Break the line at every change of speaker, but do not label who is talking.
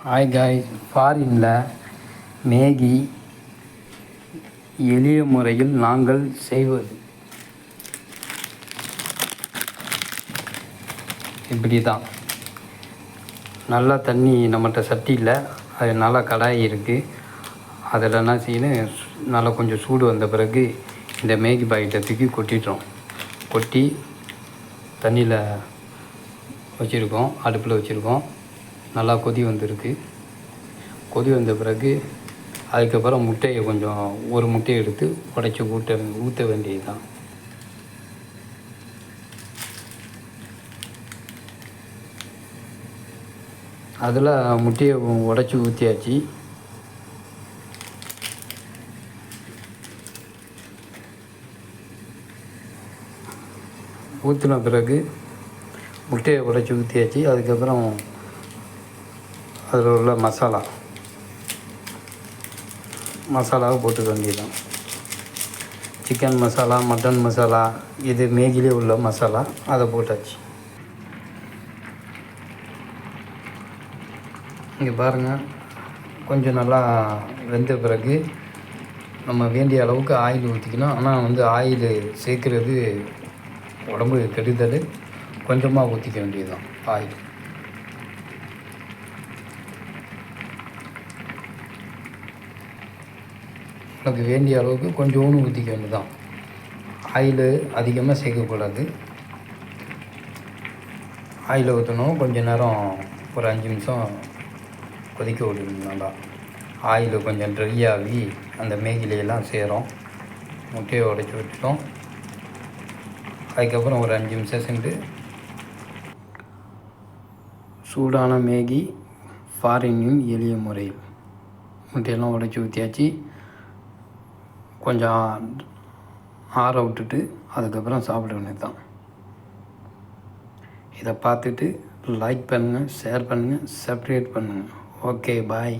Hi guys, ஃபாரினில் Maggi எளிய முறையில் நாங்கள் செய்வது இப்படி தான். நல்லா தண்ணி நம்மகிட்ட சட்டியில் அது நல்லா கடாயி இருக்குது. அதில் என்ன செய்யணும், நல்லா கொஞ்சம் சூடு வந்த பிறகு இந்த மேகி பாக்கெட்டை தூக்கி கொட்டிட்டோம். கொட்டி தண்ணியில் வச்சுருக்கோம், அடுப்பில் வச்சுருக்கோம். நல்லா கொதி வந்திருக்கு. கொதி வந்த பிறகு அதுக்கப்புறம் முட்டையை கொஞ்சம் ஒரு முட்டையை எடுத்து உடைச்சி ஊற்ற வேண்டியது தான். அதில் முட்டையை உடைச்சி ஊற்றியாச்சு. ஊற்றின பிறகு முட்டையை உடைச்சி ஊற்றியாச்சு. அதுக்கப்புறம் அதில் உள்ள மசாலாவை போட்டுக்க வேண்டியதுதான். சிக்கன் மசாலா, மட்டன் மசாலா, இது மேகிலே உள்ள மசாலா, அதை போட்டாச்சு. இங்கே பாருங்கள், கொஞ்சம் நல்லா வெந்த பிறகு நம்ம வேண்டிய அளவுக்கு ஆயில் ஊற்றிக்கணும். ஆனால் ஆயில் சேர்க்குறது உடம்பு கெடுதல். கொஞ்சமாக ஊற்றிக்க வேண்டியதுதான் ஆயில். நமக்கு வேண்டிய அளவுக்கு கொஞ்சோண்டு ஊற்றிக்க வேண்டியதுதான். ஆயில் அதிகமாக சேர்க்கக்கூடாது. ஆயில் ஊற்றணும், கொஞ்சம் நேரம் ஒரு 5 நிமிஷம் கொதிக்க விடணும். நல்லா ஆயில் கொஞ்சம் ட்ரை ஆகி அந்த மேகிலையெல்லாம் சேரும். முட்டையை உடைச்சி விட்டுட்டோம். அதுக்கப்புறம் ஒரு 5 நிமிஷம் சென்று சூடான மேகி ஃபாரினின் எளிய முறையில் முட்டையெல்லாம் உடைச்சி ஊற்றியாச்சு. கொஞ்சம் ஆற விட்டுட்டு அதுக்கப்புறம் சாப்பிட வேண்டியது தான். இதை பார்த்துட்டு லைக் பண்ணுங்கள், ஷேர் பண்ணுங்கள், சப்ஸ்கிரைப் பண்ணுங்கள். ஓகே, பாய்.